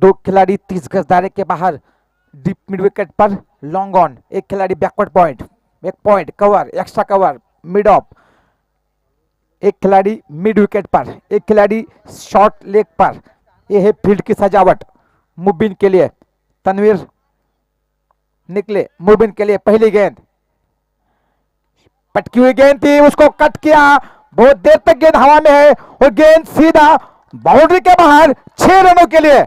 दो खिलाड़ी 30 गज दायरे के बाहर डीप मिड विकेट पर लॉन्ग ऑन, एक खिलाड़ी बैकवर्ड पॉइंट, एक point cover, extra cover, mid of, एक खिलाड़ी मिड विकेट पर, एक खिलाड़ी शॉर्ट लेग पर। यह है फील्ड की सजावट। मुबिन के लिए तनवीर निकले, मुबिन के लिए पहली गेंद, पटकी हुई गेंद थी, उसको कट किया, बहुत देर तक गेंद हवा में है और गेंद सीधा बाउंड्री के बाहर 6 रनों के लिए।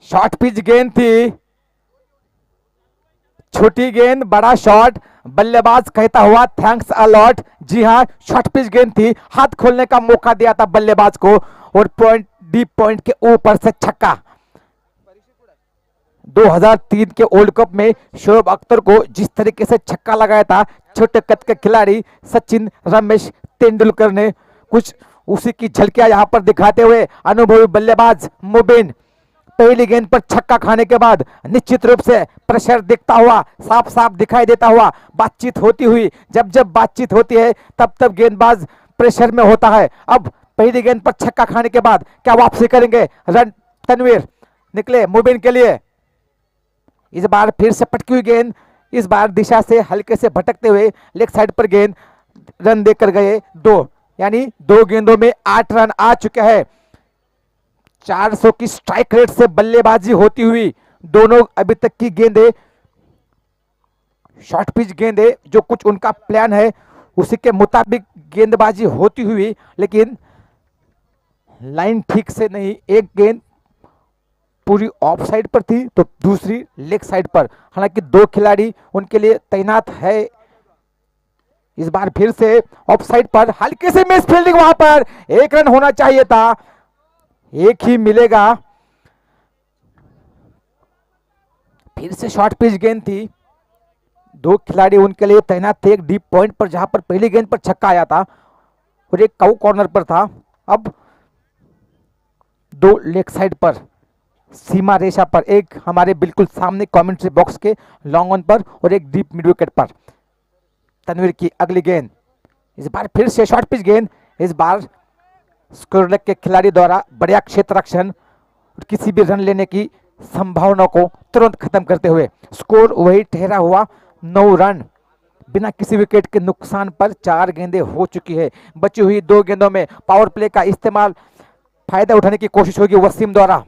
शॉर्ट पिच गेंद थी, छोटी गेंद बड़ा शॉट, बल्लेबाज कहता हुआ थैंक्स अ लॉट। जी हां, शॉर्ट पिच गेंद थी, हाथ खोलने का मौका दिया था बल्लेबाज को और पॉइंट, डीप पॉइंट के ऊपर से छक्का। 2003 के वर्ल्ड कप में शोएब अख्तर को जिस तरीके से छक्का लगाया था छोटे कद के खिलाड़ी सचिन रमेश तेंदुलकर ने, कुछ उसी की झलकियां यहां पर दिखाते हुए अनुभवी बल्लेबाज मुबिन पहली गेंद पर छक्का खाने के बाद निश्चित रूप से प्रेशर दिखता हुआ, साफ साफ दिखाई देता हुआ, बातचीत होती हुई, जब जब बातचीत होती है तब तब गेंदबाज प्रेशर में होता है। अब पहली गेंद पर छक्का खाने के बाद क्या वापसी करेंगे रन? तनवीर निकले मुबिन के लिए, इस बार फिर से पटकी हुई गेंद, इस बार दिशा से हल्के से भटकते हुए लेग साइड पर गेंद, रन देकर गए 2, यानी 2 गेंदों में 8 रन आ चुके हैं। 400 की स्ट्राइक रेट से बल्लेबाजी होती हुई दोनों अभी तक की गेंदें शॉर्ट पिच गेंदें, जो कुछ उनका प्लान है उसी के मुताबिक गेंदबाजी होती हुई, लेकिन लाइन ठीक से नहीं, एक गेंद पूरी ऑफ साइड पर थी तो दूसरी लेग साइड पर। हालांकि 2 खिलाड़ी उनके लिए तैनात है। इस बार फिर से ऑफ साइड पर हल्के से मिस फील्डिंग, वहां पर 1 रन होना चाहिए था, एक ही मिलेगा। फिर से शॉर्ट पिच गेंद थी, 2 खिलाड़ी उनके लिए तैनात थे, एक डीप पॉइंट पर जहां पर पहली गेंद पर छक्का आया था और एक काउ कॉर्नर पर था। अब 2 लेग साइड पर सीमा रेशा पर, एक हमारे बिल्कुल सामने कमेंट्री बॉक्स के लॉन्ग ऑन पर और एक डीप मिड विकेट पर। तनवीर की अगली गेंद, इस बार फिर से शॉर्ट पिच गेंद, इस बार स्क्वायर लेग के खिलाड़ी द्वारा बढ़िया क्षेत्र रक्षण और किसी भी रन लेने की संभावना को तुरंत खत्म करते हुए स्कोर वही ठहरा हुआ 9 रन। बिना किसी विकेट के नुकसान पर 4 गेंदें हो चुकी है। बची हुई 2 गेंदों में पावर प्ले का इस्तेमाल, फायदा उठाने की कोशिश होगी वसीम द्वारा।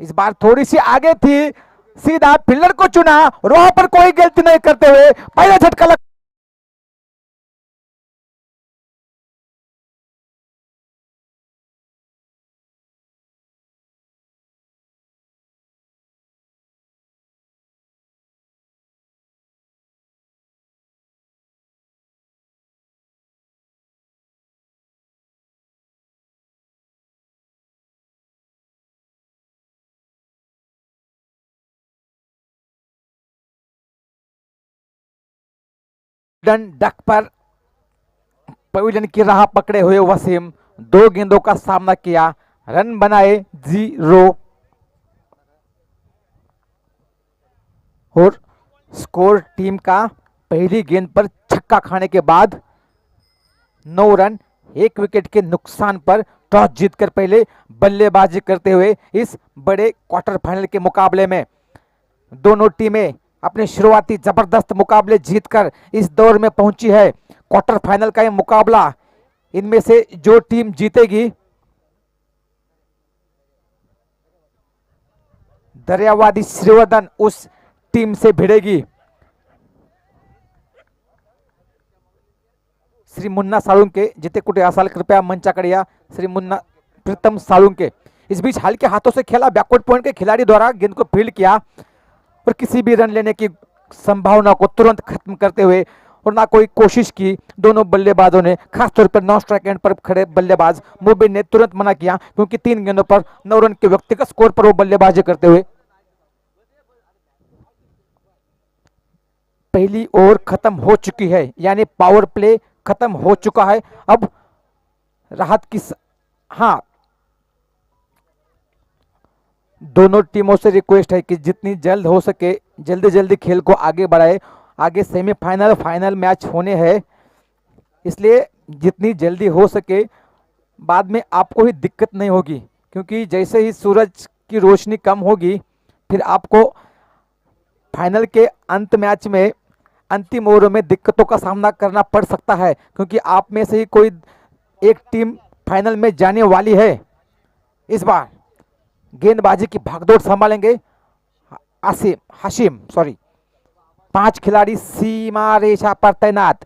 इस बार थोड़ी सी आगे थी, सीधा फील्डर को चुना और वहां पर कोई गलती नहीं करते हुए पहला झटका लग। डक पर पवेलियन की राह पकड़े हुए वसीम 2 गेंदों का सामना किया, रन बनाए 0 और स्कोर टीम का पहली गेंद पर छक्का खाने के बाद 9 रन, 1 विकेट के नुकसान पर टॉस जीतकर पहले बल्लेबाजी करते हुए इस बड़े क्वार्टर फाइनल के मुकाबले में दोनों टीमें अपने शुरुआती जबरदस्त मुकाबले जीतकर इस दौर में पहुंची है। क्वार्टर फाइनल का ये मुकाबला, इनमें से जो टीम जीतेगी दरियावादी श्रीवर्धन उस टीम से भिड़ेगी। श्री मुन्ना साळुंके जिथे कुठे असाल कृपया मंचाकडे या। श्री मुन्ना प्रीतम साळुंके। इस बीच हल्के हाथों से खेला बैकवर्ड पॉइंट के खिलाड़ी द्वारा गेंद को फील्ड किया और किसी भी रन लेने की संभावना को तुरंत खत्म करते हुए और ना कोई कोशिश की दोनों बल्लेबाजों ने, खासतौर पर 9 स्ट्राइक एंड पर खड़े बल्लेबाज मुबिन ने तुरंत मना किया, क्योंकि 3 गेंदों पर 9 रन के व्यक्तिगत स्कोर पर वो बल्लेबाजी करते हुए पहली ओवर खत्म हो चुकी है, यानी पावर प्ले खत्म हो चुका है। अब राहत की हाँ, दोनों टीमों से रिक्वेस्ट है कि जितनी जल्द हो सके जल्दी जल्दी खेल को आगे बढ़ाए। आगे सेमीफाइनल फाइनल मैच होने हैं, इसलिए जितनी जल्दी हो सके बाद में आपको ही दिक्कत नहीं होगी, क्योंकि जैसे ही सूरज की रोशनी कम होगी फिर आपको फाइनल के अंत मैच में अंतिम ओवरों में दिक्कतों का सामना करना पड़ सकता है, क्योंकि आप में से ही कोई एक टीम फाइनल में जाने वाली है। इस बार गेंदबाजी की भागदौड़ संभालेंगे आसिम हाशिम सॉरी 5 खिलाड़ी सीमा रेखा पर तैनात।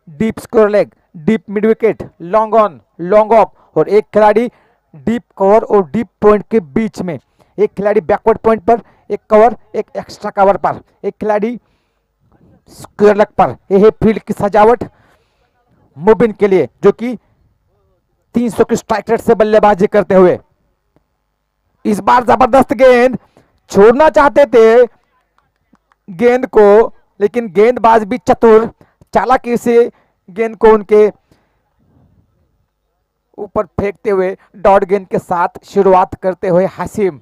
Deep square leg, deep mid wicket, long on, long off और एक खिलाड़ी डीप कवर और डीप पॉइंट के बीच में। एक खिलाड़ी बैकवर्ड पॉइंट पर, एक कवर, एक एक्स्ट्रा कवर पर, एक खिलाड़ी स्क्वायर लेग पर। यह है फील्ड की सजावट मुबिन के लिए, जो कि 300 की स्ट्राइक रेट से बल्लेबाजी करते हुए। इस बार जबरदस्त गेंद, छोड़ना चाहते थे गेंद को, लेकिन गेंदबाज भी चतुर चालाकी से गेंद को उनके ऊपर फेंकते हुए डॉट गेंद के साथ शुरुआत करते हुए हाशिम।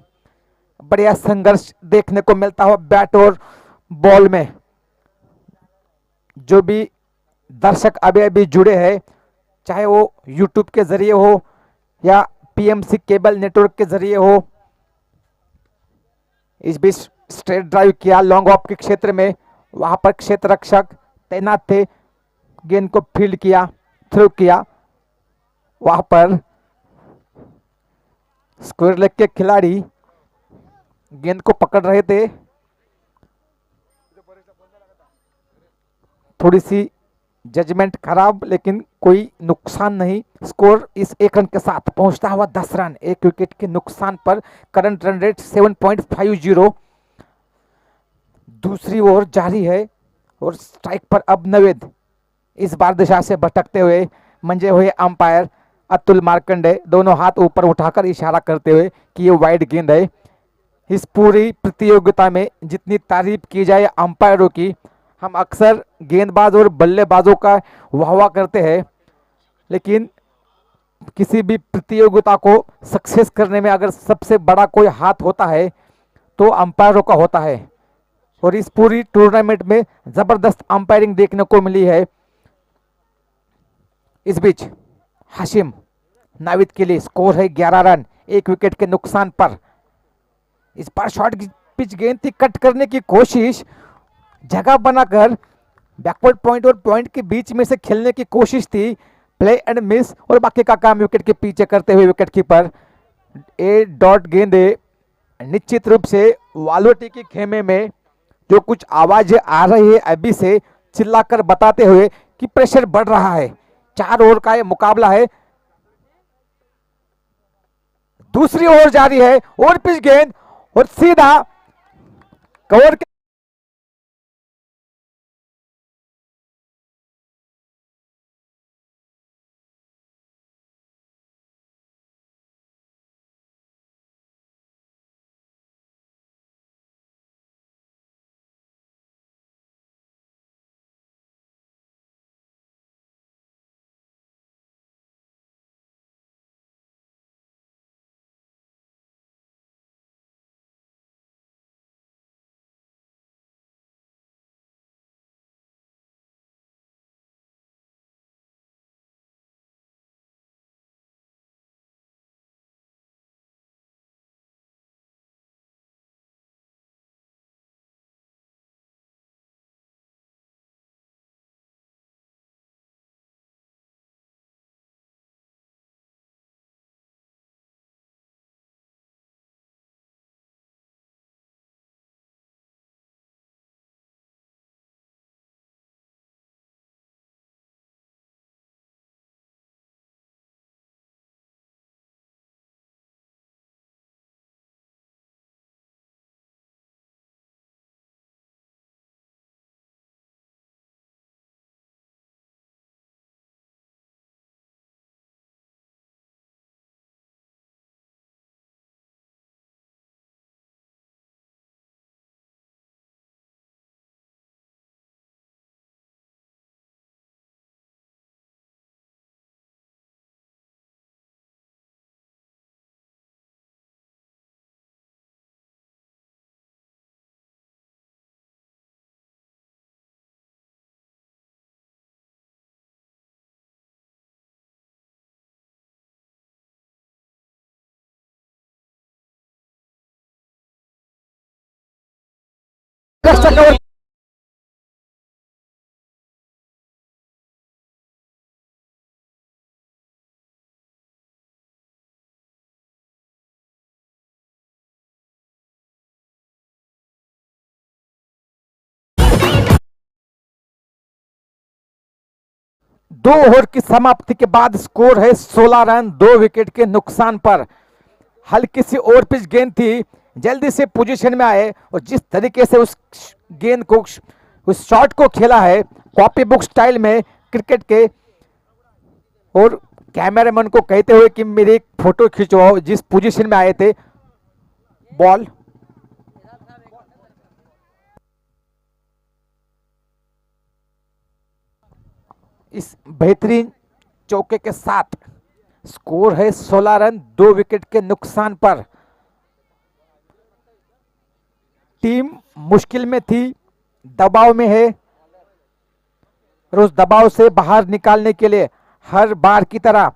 बढ़िया संघर्ष देखने को मिलता हुआ बैट और बॉल में। जो भी दर्शक अभी अभी जुड़े हैं, चाहे वो यूट्यूब के जरिए हो या पीएमसी केबल नेटवर्क के जरिए हो, इस बीच स्ट्रेट ड्राइव किया लॉन्ग ऑफ के क्षेत्र में, वहां पर क्षेत्र रक्षक तैनात थे, गेंद को फील्ड किया, थ्रो किया। वहां पर स्क्वायर लेग के खिलाड़ी गेंद को पकड़ रहे थे। थोड़ी सी जजमेंट खराब, लेकिन कोई नुकसान नहीं। स्कोर इस 1 रन के साथ पहुंचता हुआ 10 रन, एक विकेट के नुकसान पर। Current run rate 7.50। दूसरी ओवर जारी है और स्ट्राइक पर अब नवेद। इस बार दिशा से भटकते हुए मंजे हुए अंपायर अतुल मार्कंडे दोनों हाथ ऊपर उठाकर इशारा करते हुए कि ये वाइड गेंद है। इस पूरी प्रतियोगिता में जितनी तारीफ की जाए अंपायरों की, हम अक्सर गेंदबाज और बल्लेबाजों का वाहवा करते हैं, लेकिन किसी भी प्रतियोगिता को सक्सेस करने में अगर सबसे बड़ा कोई हाथ होता है तो अंपायरों का होता है। और इस पूरी टूर्नामेंट में जबरदस्त अंपायरिंग देखने को मिली है। इस बीच हाशिम नाविद के लिए स्कोर है 11 रन, एक विकेट के नुकसान पर। इस बार शॉर्ट पिच गेंद थी, कट करने की कोशिश, जगह बनाकर बैकवर्ड पॉइंट और पॉइंट के बीच में से खेलने की कोशिश थी, प्ले एंड मिस, और बाकी का काम विकेट के पीछे करते हुए विकेट कीपर ए डॉट गेंदे निश्चित रूप से वालोटी के खेमे में जो कुछ आवाजें आ रही है अभी से चिल्लाकर बताते हुए कि प्रेशर बढ़ रहा है। 4 ओवर का ये मुकाबला है। दूसरी ओवर जारी है और पिच गेंद और सीधा कवर एक्स्ट्रा कवर। 2 ओवर की समाप्ति के बाद स्कोर है 16 रन 2 विकेट के नुकसान पर। हल्की सी ओवर पिच गेंद थी, जल्दी से पोजीशन में आए और जिस तरीके से उस गेंद को, उस शॉट को खेला है कॉपी बुक स्टाइल में क्रिकेट के, और कैमरामैन को कहते हुए कि मेरी एक फोटो खिंचवाओ जिस पोजीशन में आए थे। बॉल इस बेहतरीन चौके के साथ स्कोर है 16 रन 2 विकेट के नुकसान पर। टीम मुश्किल में थी, दबाव में है, और उस दबाव से बाहर निकालने के लिए हर बार की तरह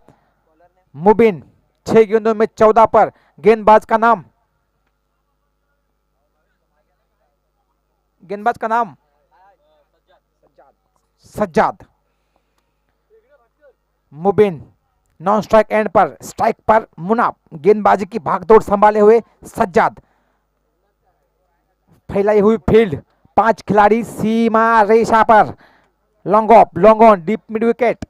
मुबिन 6 गेंदों में 14 पर। गेंदबाज का नाम, गेंदबाज का नाम Sajjad. Mubin non strike and पर, स्ट्राइक पर मुनाफ। गेंदबाजी की भागदौड़ संभाले हुए सज्जाद। फैलाई हुई फील्ड, 5 खिलाड़ी सीमा रेखा पर। Long off, long on, deep mid wicket.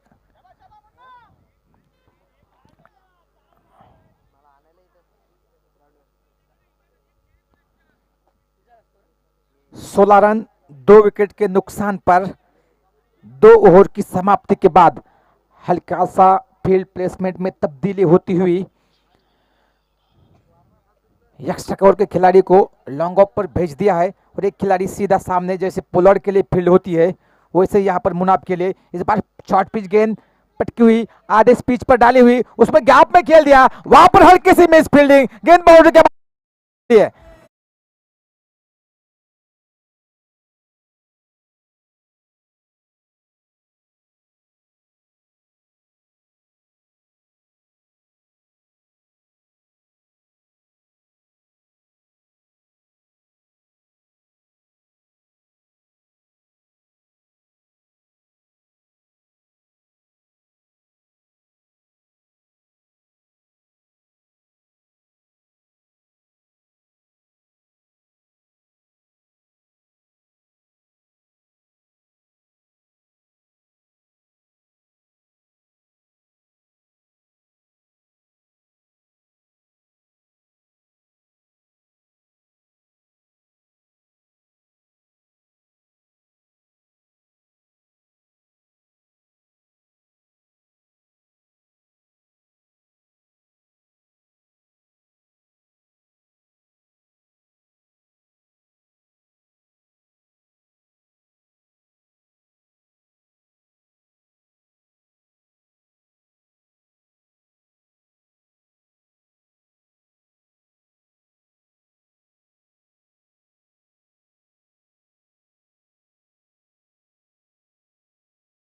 सोलह रन 2 विकेट के नुकसान पर 2 ओवर की समाप्ति के बाद हल्का सा फील्ड प्लेसमेंट में तब्दीली होती हुई एक्स्ट्रा कवर के खिलाड़ी को लॉन्ग ऑफ पर भेज दिया है, और एक खिलाड़ी सीधा सामने, जैसे पोलर के लिए फील्ड होती है वैसे यहाँ पर मुनाफ के लिए। इस बार शॉर्ट पिच गेंद पटकी हुई, आधे पिच पर डाली हुई, उसमें गैप में खेल दिया, वहां पर हल्की सी मिस फील्डिंग, गेंद बाउंड्री के बाद।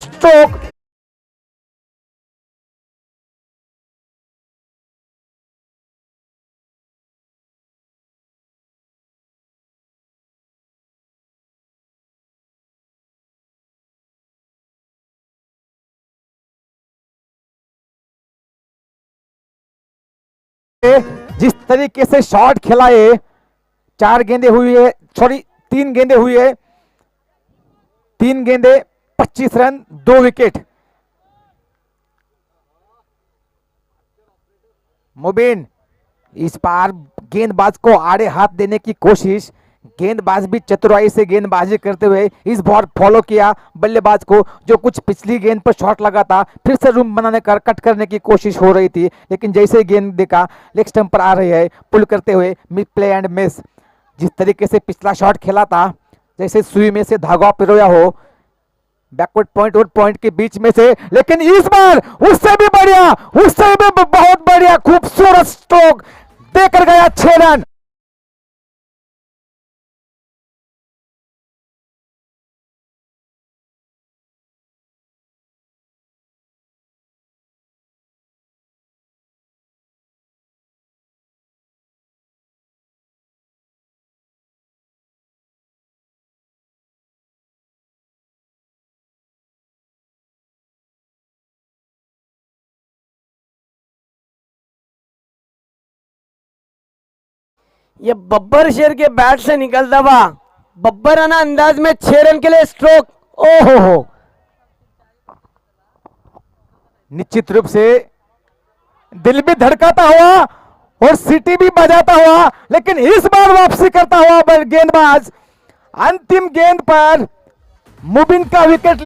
स्ट्रोक जिस तरीके से शॉट खिलाए, 4 गेंदे हुई है, सॉरी 3 गेंदे हुई है, 3 गेंदे 25 रन 2 विकेट। मुबीन इस बार गेंदबाज को आड़े हाथ देने की कोशिश, गेंदबाज भी चतुराई से गेंदबाजी करते हुए इस बार फॉलो किया बल्लेबाज को, जो कुछ पिछली गेंद पर शॉट लगा था, फिर से रूम बनाने कर कट करने की कोशिश हो रही थी, लेकिन जैसे गेंद देखा लेग स्टंप पर आ रही है, पुल करते हुए मिस प्ले एंड मिस। जिस तरीके से पिछला शॉट खेला था, जैसे सुई में से धागा पिरोया हो, बैकवर्ड पॉइंट और पॉइंट के बीच में से, लेकिन इस बार उससे भी बढ़िया, उससे भी बहुत बढ़िया खूबसूरत स्ट्रोक देकर गया 6 रन। ये बब्बर शेर के बैट से निकलता हुआ बब्बराना अंदाज में 6 रन के लिए स्ट्रोक। ओहो हो, निश्चित रूप से दिल भी धड़काता हुआ और सीटी भी बजाता हुआ, लेकिन इस बार वापसी करता हुआ गेंदबाज अंतिम गेंद पर मुबिन का विकेट।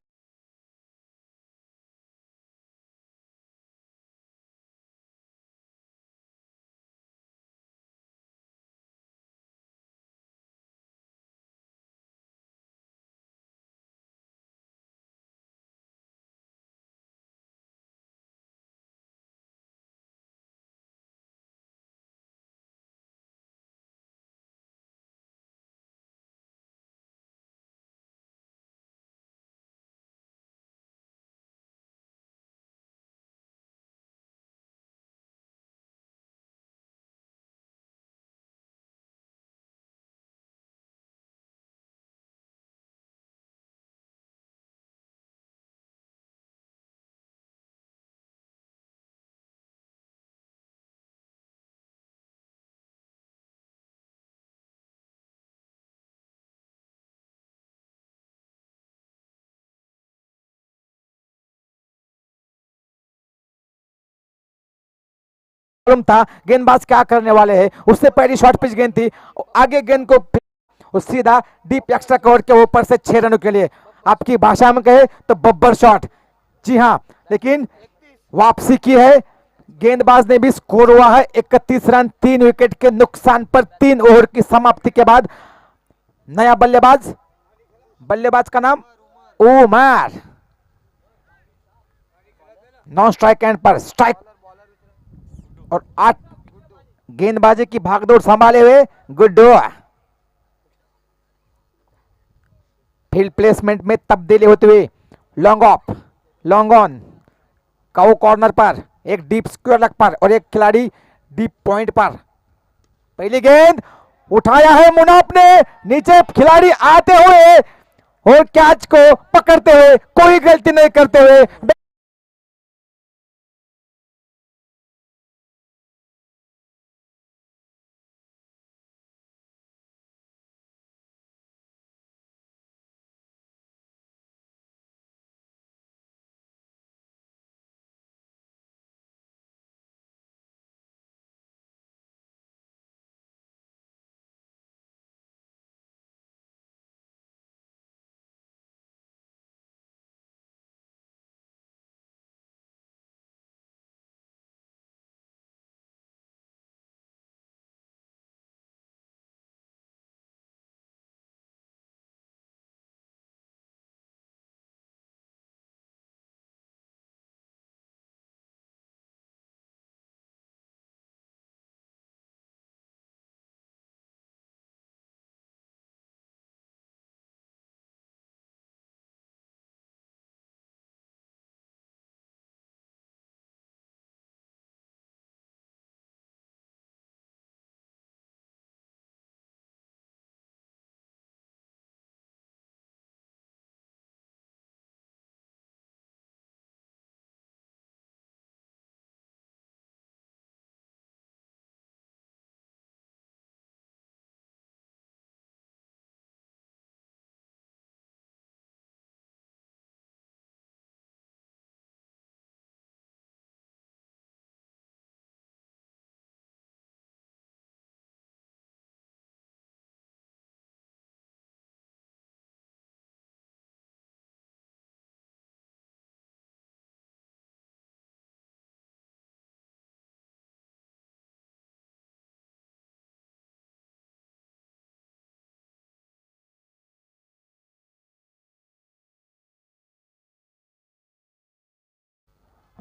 था गेंदबाज क्या करने वाले हैं, उससे पहली शॉर्ट पिच गेंद थी, आगे गेंद को सीधा डीप एक्स्ट्रा कवर के ऊपर से 6 रनों के लिए, आपकी भाषा में कहे तो बब्बर शॉट। जी हां, लेकिन वापसी की है, गेंदबाज ने भी स्कोर हुआ है 31 रन, 3 विकेट के नुकसान पर 3 ओवर की समाप्ति के बाद। नया बल्लेबाज, बल्लेबाज का नाम उमर, नॉन स्ट्राइक एंड पर स्ट्राइक और 8 गेंदबाजी की भागदौड़ संभाले हुए गुड्डू। फील्ड प्लेसमेंट में तब्दीली होते हुए long off, long on, cow corner पर एक डीप स्क्वायर लेग पर और एक खिलाड़ी डीप पॉइंट पर। पहली गेंद उठाया है मुनाफ ने, नीचे खिलाड़ी आते हुए और कैच को पकड़ते हुए, कोई गलती नहीं करते हुए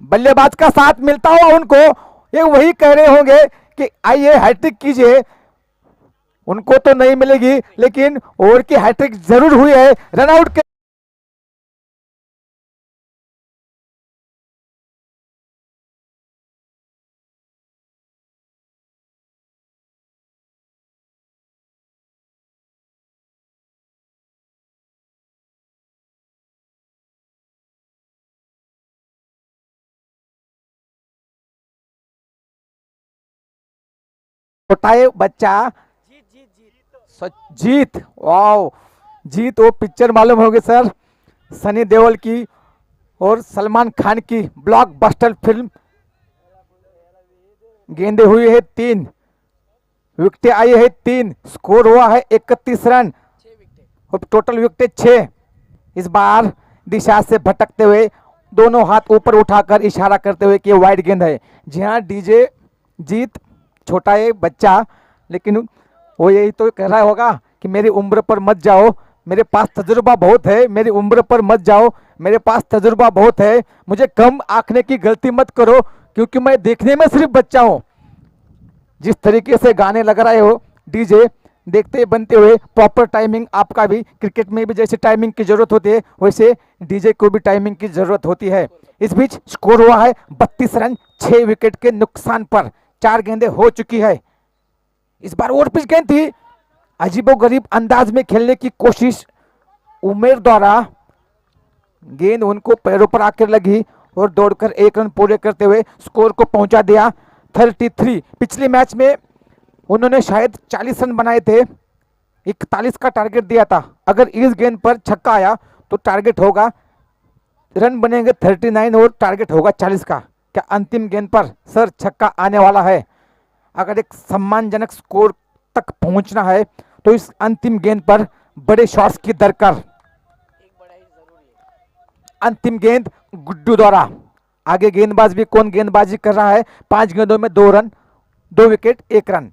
बल्लेबाज का साथ मिलता हुआ उनको, ये वही कह रहे होंगे कि आइए हैट्रिक कीजिए, उनको तो नहीं मिलेगी, लेकिन ओवर की हैट्रिक जरूर हुई है रनआउट के। उठाए बच्चा जीत, वाओ, जीत वो पिक्चर मालूम होगी सर, सनी देओल की और सलमान खान की ब्लॉकबस्टर फिल्म। गेंदे हुई है 3, विकेटें आई है 3, स्कोर हुआ है 31 रन और टोटल विकेटें 6। इस बार दिशा से भटकते हुए दोनों हाथ ऊपर उठाकर इशारा करते हुए कि ये वाइड गेंद है। जी हाँ डीजे, जीत छोटा है बच्चा, लेकिन वो यही तो कह रहा होगा कि मेरी उम्र पर मत जाओ, मेरे पास तजुर्बा बहुत है, मेरी उम्र पर मत जाओ, मेरे पास तजुर्बा बहुत है, मुझे कम आंकने की गलती मत करो, क्योंकि मैं देखने में सिर्फ बच्चा हूँ। जिस तरीके से गाने लग रहे हो डीजे, देखते बनते हुए प्रॉपर टाइमिंग, आपका भी क्रिकेट में भी जैसे टाइमिंग की जरूरत होती है वैसे डीजे को भी टाइमिंग की जरूरत होती है। इस बीच स्कोर हुआ है 32 रन 6 विकेट के नुकसान पर, 4 गेंदें हो चुकी है। इस बार ओवर पिच गेंद थी, अजीबोगरीब अंदाज में खेलने की कोशिश उमेर द्वारा, गेंद उनको पैरों पर आकर लगी और दौड़कर 1 रन पूरे करते हुए स्कोर को पहुंचा दिया 33। पिछले मैच में उन्होंने शायद 40 रन बनाए थे, 41 का टारगेट दिया था। अगर इस गेंद पर छक्का आया तो टारगेट होगा, रन बनेंगे 39 और टारगेट होगा 40 का। क्या अंतिम गेंद पर सर छक्का आने वाला है? अगर एक सम्मानजनक स्कोर तक पहुंचना है तो इस अंतिम गेंद पर बड़े शॉट्स की दरकार। अंतिम गेंद गुड्डू द्वारा, आगे गेंदबाज भी कौन गेंदबाजी कर रहा है, 5 गेंदों में 2 रन, 2 विकेट 1 रन।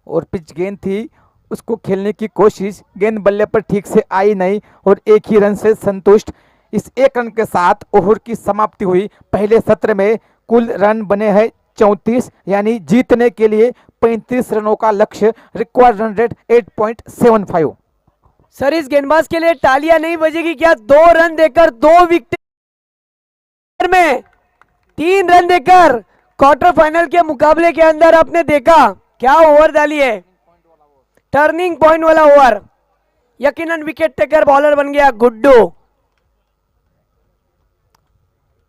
और पिच गेंद थी, उसको खेलने की कोशिश, गेंद बल्ले पर ठीक से आई नहीं और 1 ही रन से संतुष्ट। इस 1 रन के साथ ओवर की समाप्ति हुई। पहले सत्र में कुल रन बने हैं 34, यानी जीतने के लिए 35 रनों का लक्ष्य, रिक्वायर्ड रन रेट 8.75। सर इस गेंदबाज के लिए तालियां नहीं बजेगी क्या? 2 रन देकर 2 विकेट में 3 रन देकर क्वार्टर फाइनल के मुकाबले के अंदर आपने देखा क्या ओवर डाली है, टर्निंग पॉइंट वाला ओवर। यकीनन विकेट टेकर बॉलर बन गया गुड्डू,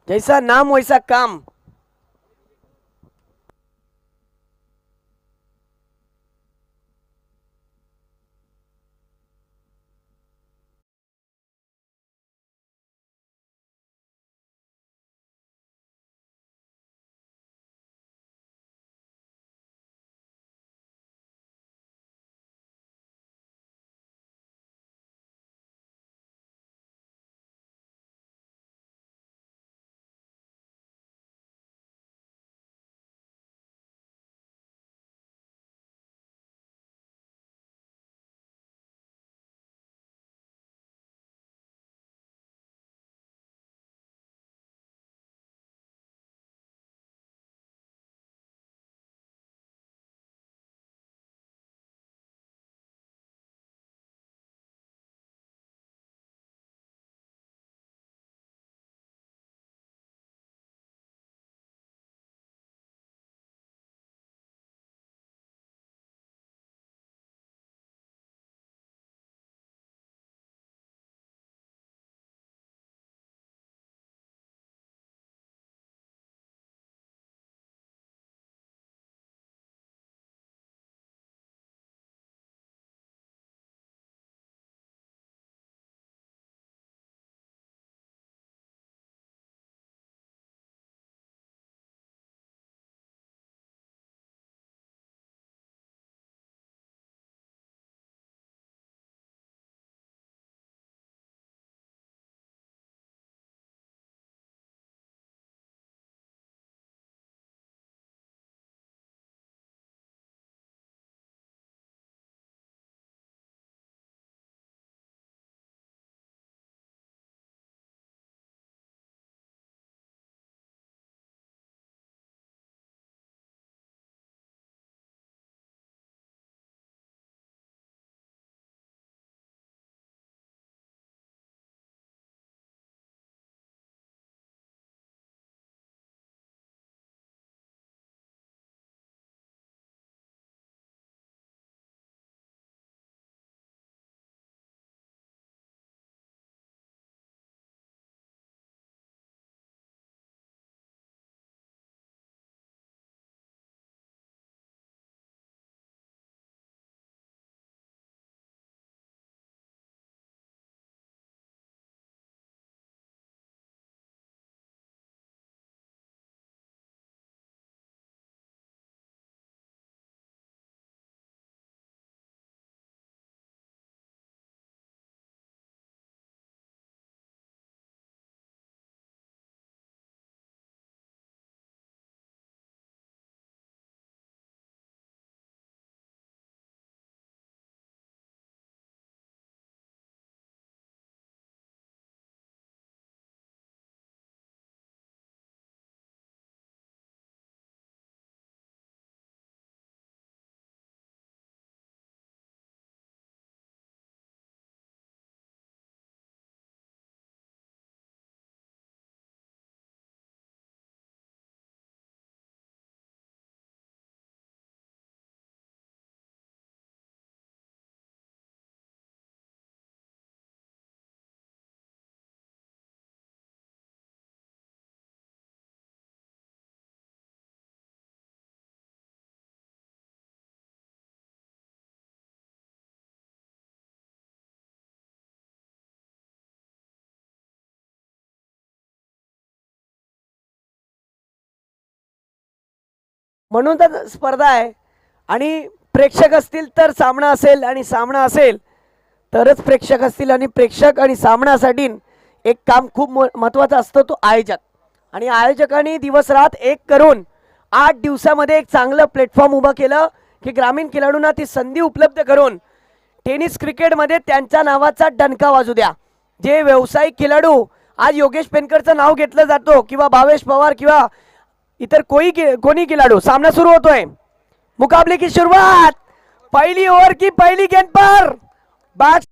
जैसा नाम वैसा काम। म्हणून तर स्पर्धा आहे आणि प्रेक्षक असतील तर सामना असेल आणि सामना असेल तरच प्रेक्षक असतील आणि प्रेक्षक आणि सामन्यासाठी एक काम खूप महत्त्वाचं असतं तो आयोजक आणि आयोजकांनी दिवस रात एक करून 8 दिवसामध्ये एक चांगलं प्लॅटफॉर्म उभं केलं की ग्रामीण खेळाडूंना ती संधी उपलब्ध करून टेनिस क्रिकेटमध्ये त्यांच्या नावाचा डणका वाजू द्या. जे व्यावसायिक खेळाडू आज योगेश पेनकरचं नाव घेतलं जातो किंवा भावेश पवार किंवा इतर कोणी खिलाड़ू सामना शुरू होतोय. मुकाबले की शुरुआत पहली ओवर की पहली गेंद पर बैट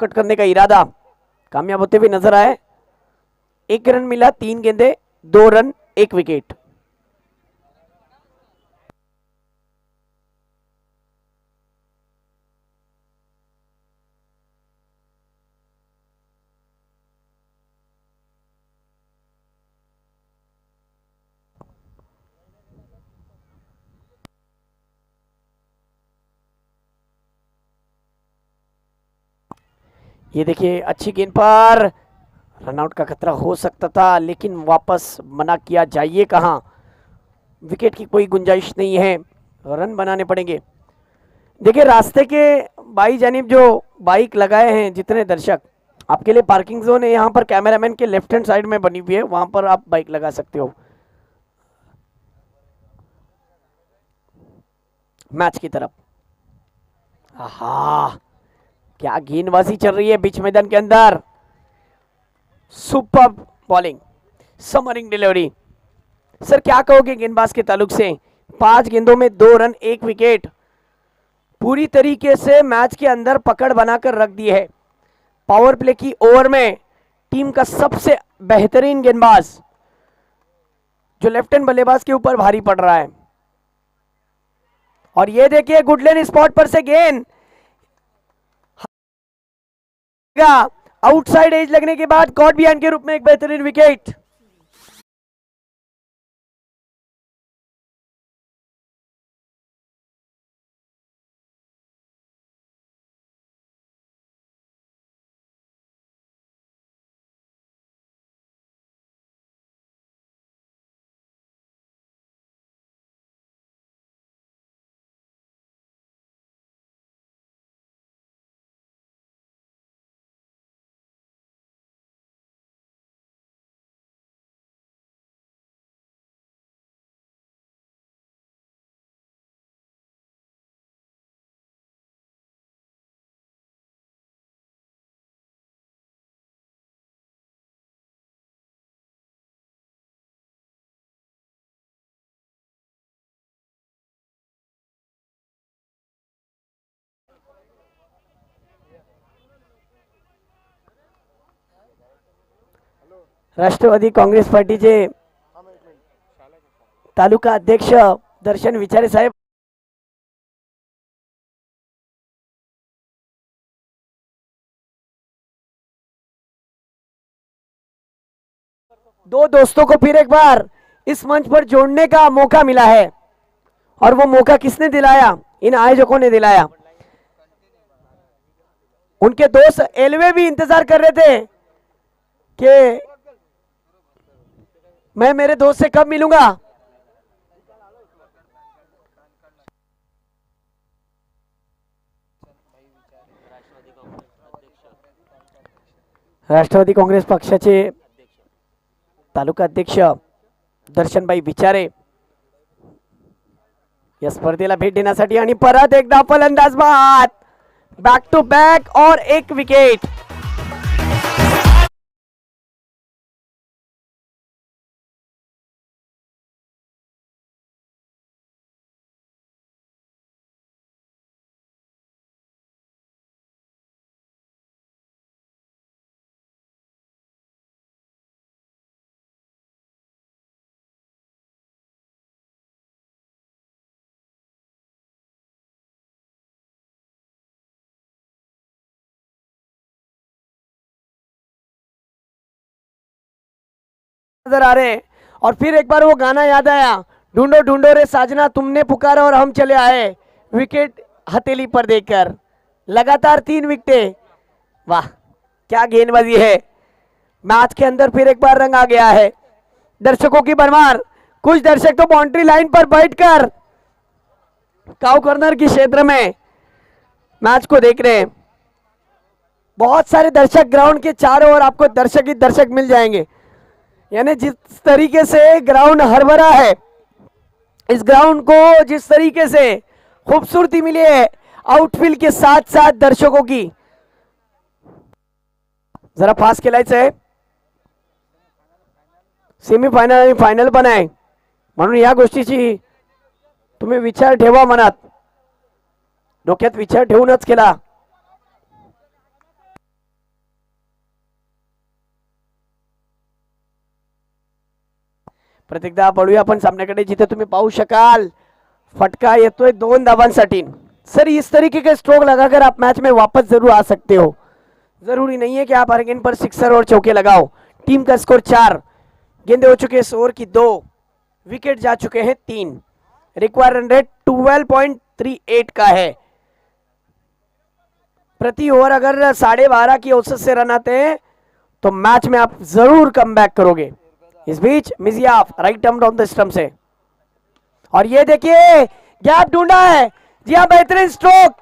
चौकट करने का इरादा कामयाब होते हुए नजर आए। 1 रन मिला, 3 गेंदे, 2 रन, 1 विकेट। ये देखिए अच्छी गेंद पर रनआउट का खतरा हो सकता था, लेकिन वापस मना किया, जाइए कहां, विकेट की कोई गुंजाइश नहीं है, रन बनाने पड़ेंगे। देखिए रास्ते के बाई जानिब जो बाइक लगाए हैं जितने दर्शक, आपके लिए पार्किंग जोन है यहाँ पर, कैमरामैन के लेफ्ट हैंड साइड में बनी हुई है, वहां पर आप बाइक लगा सकते हो। मैच की तरफ, आहा क्या गेंदबाजी चल रही है बीच मैदान के अंदर, सुपर बॉलिंग, समरिंग डिलीवरी। सर क्या कहोगे गेंदबाज के ताल्लुक से? 5 गेंदों में 2 रन, 1 विकेट, पूरी तरीके से मैच के अंदर पकड़ बनाकर रख दी है। पावर प्ले की ओवर में टीम का सबसे बेहतरीन गेंदबाज जो लेफ्ट हैंड बल्लेबाज के ऊपर भारी पड़ रहा है। और ये देखिए गुडलैंड स्पॉट पर से गेंद आउटसाइड एज लगने के बाद कॉट बिहाइंड के रूप में एक बेहतरीन विकेट। राष्ट्रवादी काँग्रेस पार्टीचे तालुका अध्यक्ष दर्शन विचारे साहेब, दो दोस्तों को फिर एक बार इस मंच पर जोड़ने का मौका मिला है, और वो मौका किसने दिलाया? इन आयोजकों ने दिलाया। उनके दोस्त एलवे भी इंतजार कर रहे थे कि मैं मेरे दोस्त से कब मिलूंगा। राष्ट्रवादी काँग्रेस पक्षाचे तालुका अध्यक्ष दर्शनभाई विचारे या स्पर्धेला भेट देण्यासाठी, आणि परत एकदा फलंदाज बाद, बॅक टू बॅक और 1 विकेट। नजर आ रहे, और फिर एक बार वो गाना याद आया, ढूंढो ढूंढो रे साजना तुमने पुकारा और हम चले आए, विकेट हथेली पर देकर लगातार 3 विकेटें। वाह क्या गेंदबाजी है, मैच के अंदर फिर एक बार रंग आ गया है। दर्शकों की भरमार, कुछ दर्शक तो बाउंड्री लाइन पर बैठकर काउ कॉर्नर की क्षेत्र में मैच को देख रहे हैं। बहुत सारे दर्शक ग्राउंड के चारों ओर आपको दर्शक ही दर्शक मिल जाएंगे। यानी जिस तरीके से ग्राउंड हरभरा है, इस ग्राउंड को जिस तरीके से खूबसूरती मिली है आउटफील्ड के साथ साथ दर्शकों की, जरा फास्ट खेळायचं आहे, सेमीफायनल आणि फायनल पण आहे, म्हणून या गोष्टीची तुम्ही विचार ठेवा मनात, डोक्यात विचार ठेवूनच खेळा। परत एकदा वळूया आपण सामन्याकडे, जिथे तुम्ही पाहू शकाल फटका येतोय 2 धावांसाठी। सर इस तरीके के स्ट्रोक लगाकर आप मैच में वापस जरूर आ सकते हो, जरूरी नहीं है कि आप हर गेंद पर सिक्सर और चौके लगाओ। टीम का स्कोर 4, गेंदे हो चुके इस ओवर की 2, विकेट जा चुके हैं 3, रिक्वायर रन रेट 12.38 का है। प्रति ओवर अगर 12.5 की औसत से रन आते हैं तो मैच में आप जरूर कम बैक करोगे। इस बीच मिजियाफ right arm down the stump से, और ये देखिए गैप ढूंढा है। जी हाँ, बेहतरीन स्ट्रोक।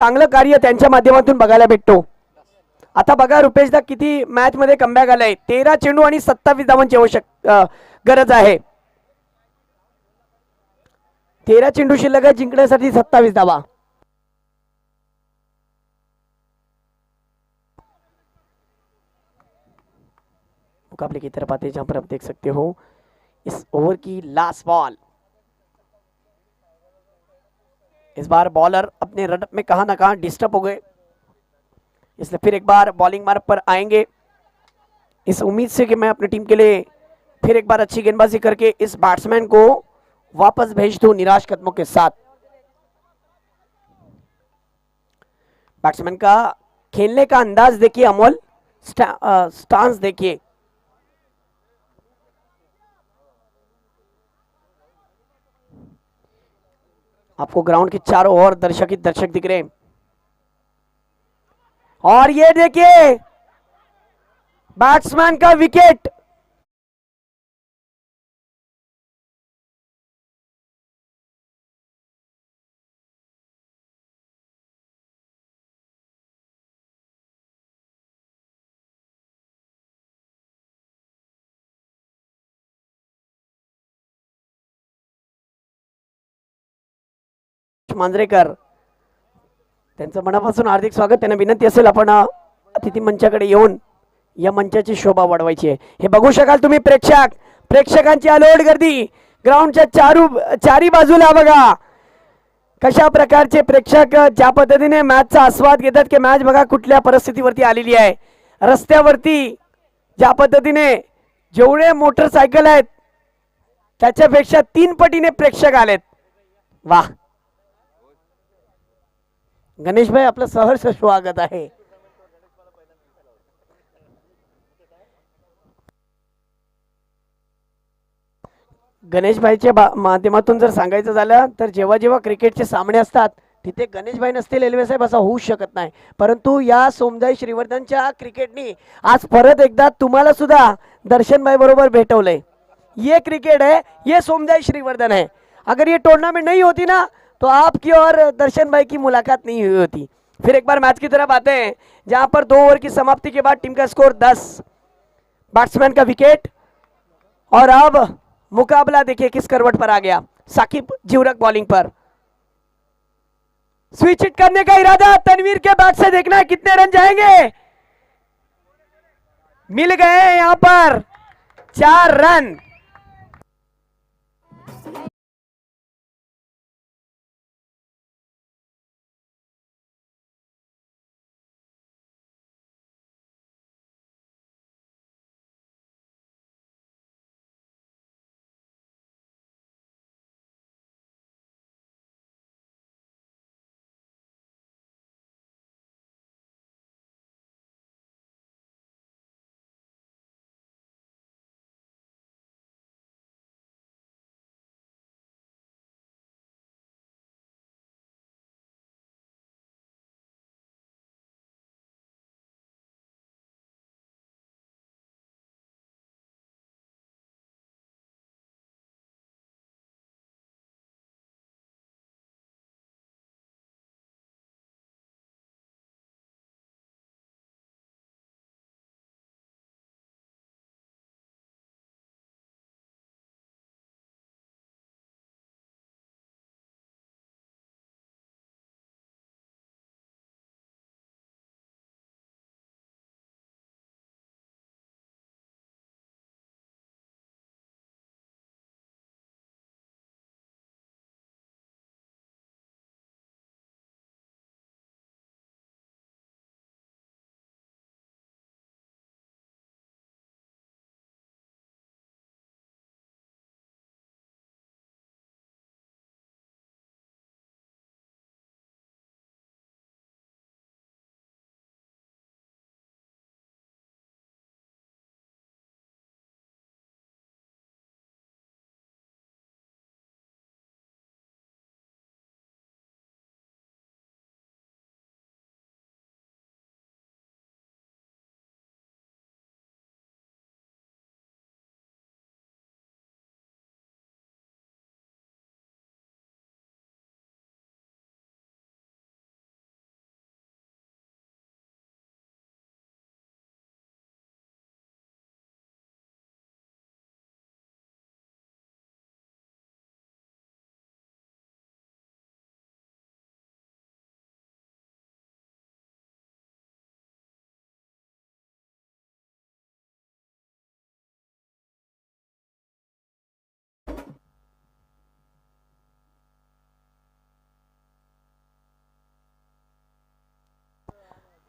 चांगलं कार्य त्यांच्या माध्यमातून बघायला भेटतो। आता बघा रुपेशदा किती मॅच मध्ये कमबॅक आलाय। 13 चेंडू आणि 27 धावांची गरज आहे। 13 चेंडू शिल्लक आहे जिंकण्यासाठी 27 धावा। मुकाबले की तरफ आते हैं, जहां पर आप देख सकते हो इस ओवर की लास्ट बॉल। इस बार बॉलर अपने रनअप में कहां ना कहां डिस्टर्ब हो गए, इसलिए फिर एक बार बॉलिंग मार्ग पर आएंगे इस उम्मीद से कि मैं अपनी टीम के लिए फिर एक बार अच्छी गेंदबाजी करके इस बैट्समैन को वापस भेज दूं निराश कदमों के साथ। बैट्समैन का खेलने का अंदाज देखिए अमोल, स्टांस देखिए। आपको ग्राउंड के चारों ओर दर्शक ही दर्शक दिख रहे हैं, और ये देखिए बैट्समैन का विकेट। मांजरेकर त्यांचं मनापासून हार्दिक स्वागत। त्यांना विनंती असेल आपण अतिथी मंचाकडे येऊन या मंचाची शोभा वाढवायची आहे। हे बघू शकाल तुम्ही प्रेक्षकांची अलोट गर्दी ग्राउंडच्या चारी बाजूला बघा कशा प्रकारचे प्रेक्षक ज्या पद्धतीने मॅचचा आस्वाद घेतात की मॅच बघा कुठल्या परिस्थितीवरती आलेली आहे। रस्त्यावरती ज्या पद्धतीने जेवढे मोटरसायकल आहेत त्याच्यापेक्षा 3 पटीने प्रेक्षक आलेत। वाह गणेश भाई, आपलं सहर्ष स्वागत आहे। गणेश भाईच्या माध्यमातून जर सांगायचं झालं तर जेव्हा जेव्हा क्रिकेटचे सामने असतात तिथे गणेश भाई नसतील रेल्वे साहेब असं होऊ शकत नाही, परंतु या सोमजाई श्रीवर्धनच्या क्रिकेटनी आज परत एकदा तुम्हाला सुद्धा दर्शन भाई बरोबर भेटवलंय। ये क्रिकेट है, ये सोमजाई श्रीवर्धन है। अगर ये टूर्नामेंट नहीं होती ना तो आपकी और दर्शन भाई की मुलाकात नहीं हुई होती। फिर एक बार मैच की तरफ आते हैं जहां पर 2 ओवर की समाप्ति के बाद टीम का स्कोर 10, बैट्समैन का विकेट और अब मुकाबला देखिए किस करवट पर आ गया। साकिब जिवरक बॉलिंग पर, स्विच हिट करने का इरादा, तनवीर के बैट से देखना है कितने रन जाएंगे। मिल गए यहां पर 4 रन।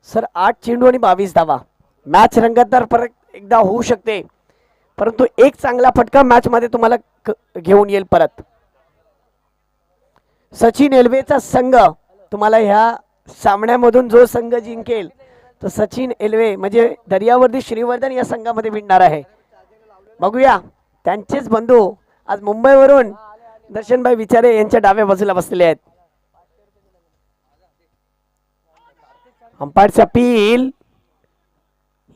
सर 8 चेंडू आणि 22 धावा, मॅच रंगतदार परत एकदा होऊ शकते, परंतु एक चांगला फटका मॅच मध्ये तुम्हाला घेऊन येईल परत. सचिन एल्वेचा संघ तुम्हाला ह्या सामन्यामधून जो संघ जिंकेल तो सचिन एल्वे म्हणजे दर्यावर्दी श्रीवर्धन या संघामध्ये भिडणार आहे. बघूया त्यांचेच बंधू आज मुंबईवरून दर्शनभाई विचारे यांच्या डाव्या बाजूला बसलेले आहेत. अंपायर से अपील,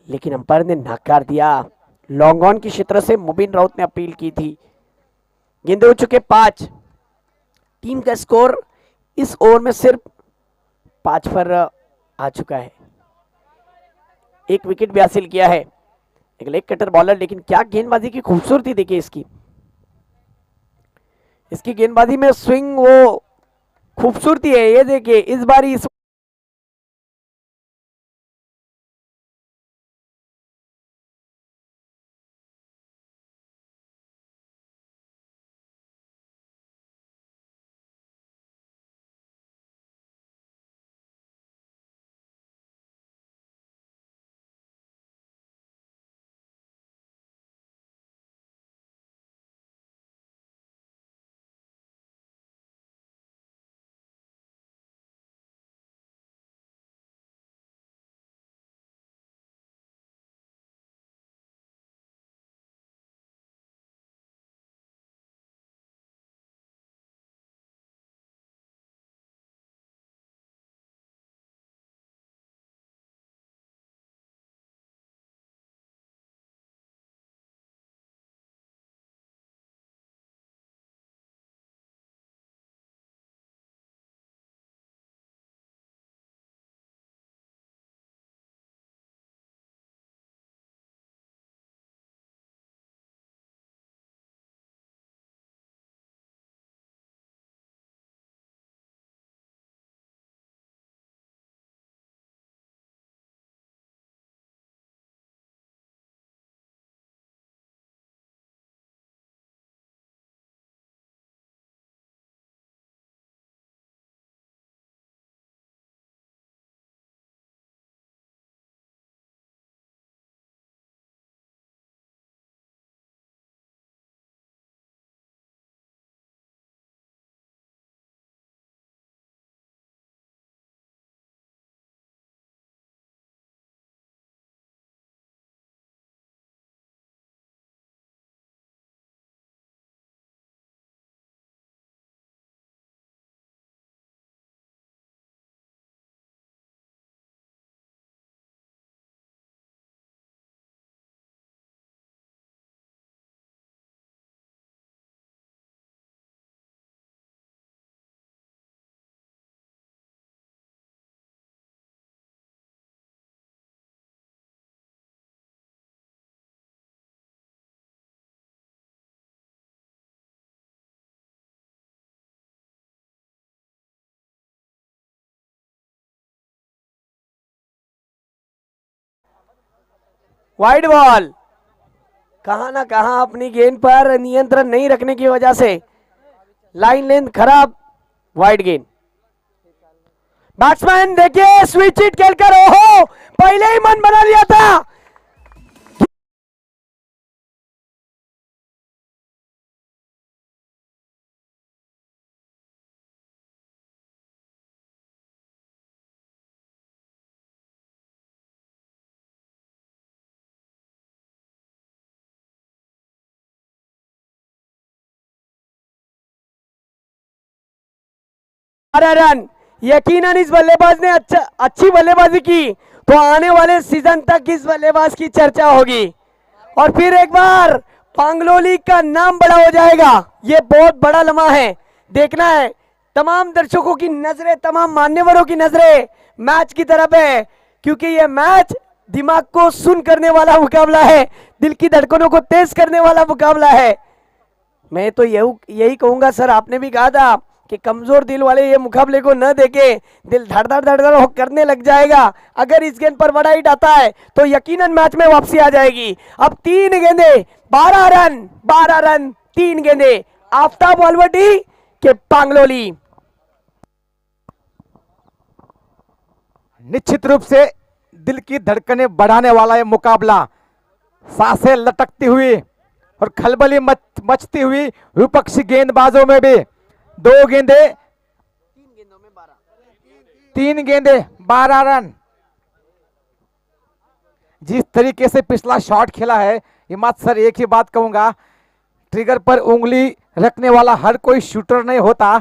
लेकिन अंपायर ने नकार दिया. लॉन्ग ऑन के क्षेत्र से मुबीन राउत ने अपील की थी. गेंदे हो चुके 5. टीम का स्कोर इस ओवर में सिर्फ 5 पर आ चुका है. एक विकेट भी हासिल किया है. एक लेग कटर बॉलर, लेकिन क्या गेंदबाजी की खूबसूरती देखिए इसकी. इसकी गेंदबाजी में स्विंग वो खूबसूरती है. ये देखिए इस बार इस वाइड बॉल। कहां ना कहां अपनी गेंद पर नियंत्रण नहीं रखने की वजह से लाइन लेंथ खराब, वाइड गेंद। बैट्समैन देखिए स्विच हिट खेलकर, ओहो पहले ही मन बना लिया था। रन, यकीनन इस बल्लेबाज ने अच्छी बल्लेबाजी की तो आने वाले सीजन तक इस बल्लेबाज की चर्चा होगी और फिर एक बार पांगलोली का नाम बड़ा हो जाएगा। ये बहुत बड़ा लम्हा है, देखना है। तमाम दर्शकों की नजरें, तमाम मान्यवरों की नजरें मैच की तरफ है, क्योंकि ये मैच दिमाग को सुन करने वाला मुकाबला है, दिल की धड़कनों को तेज करने वाला मुकाबला है। मैं तो यही कहूंगा सर, आपने भी कहा था कि कमजोर दिल वाले ये मुकाबले को न देखे, दिल धड़ धड़ धड़ धड़ करने लग जाएगा। अगर इस गेंद पर बड़ा हिट आता है तो यकीनन मैच में वापसी आ जाएगी। अब 3 गेंदे 12 रन, 12 रन 3 गेंदे। आफ्ताब वालवटी के पांगलोली। निश्चित रूप से दिल की धड़कनें बढ़ाने वाला ये मुकाबला, सांसें लटकती हुई और खलबली मचती हुई विपक्षी गेंदबाजों में भी। 2 गेंदे 3 गेंदे 12 रन। जिस तरीके से पिछला शॉट खेला है हिमात सर, एक ही बात कहूंगा, ट्रिगर पर उंगली रखने वाला हर कोई शूटर नहीं होता।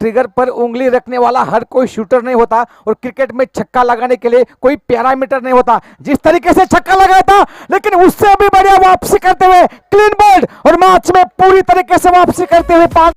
ट्रिगर पर उंगली रखने वाला हर कोई शूटर नहीं होता और क्रिकेट में छक्का लगाने के लिए कोई पैरामीटर नहीं होता। जिस तरीके से छक्का लगाया था, लेकिन उससे भी बढ़िया वापसी करते हुए क्लीन बोल्ड और मैच में पूरी तरीके से वापसी करते हुए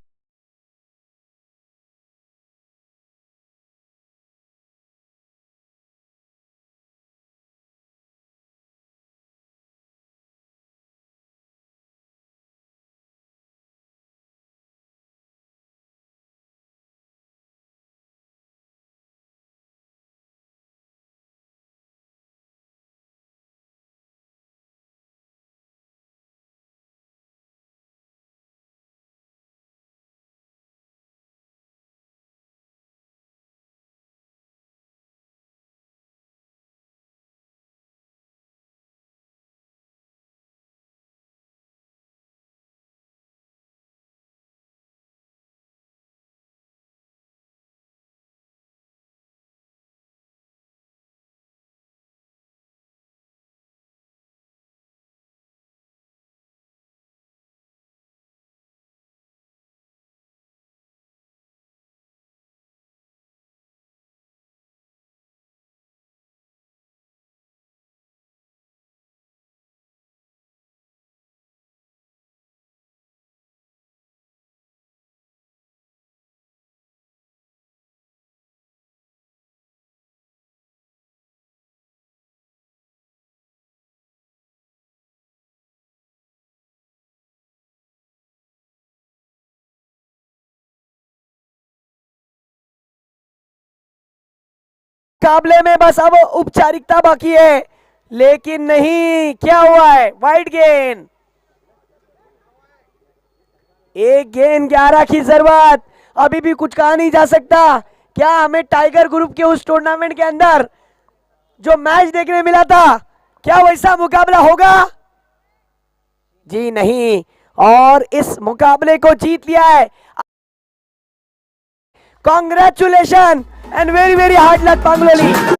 मुकाबले में बस अब औपचारिकता बाकी है, लेकिन नहीं, क्या हुआ है? वाइड गेंद, एक गेंद 11 की जरूरत। अभी भी कुछ कहा नहीं जा सकता। क्या हमें टाइगर ग्रुप के उस टूर्नामेंट के अंदर जो मैच देखने मिला था, क्या वैसा मुकाबला होगा? जी नहीं, और इस मुकाबले को जीत लिया है। Congratulation and very very hard luck पांगलोली।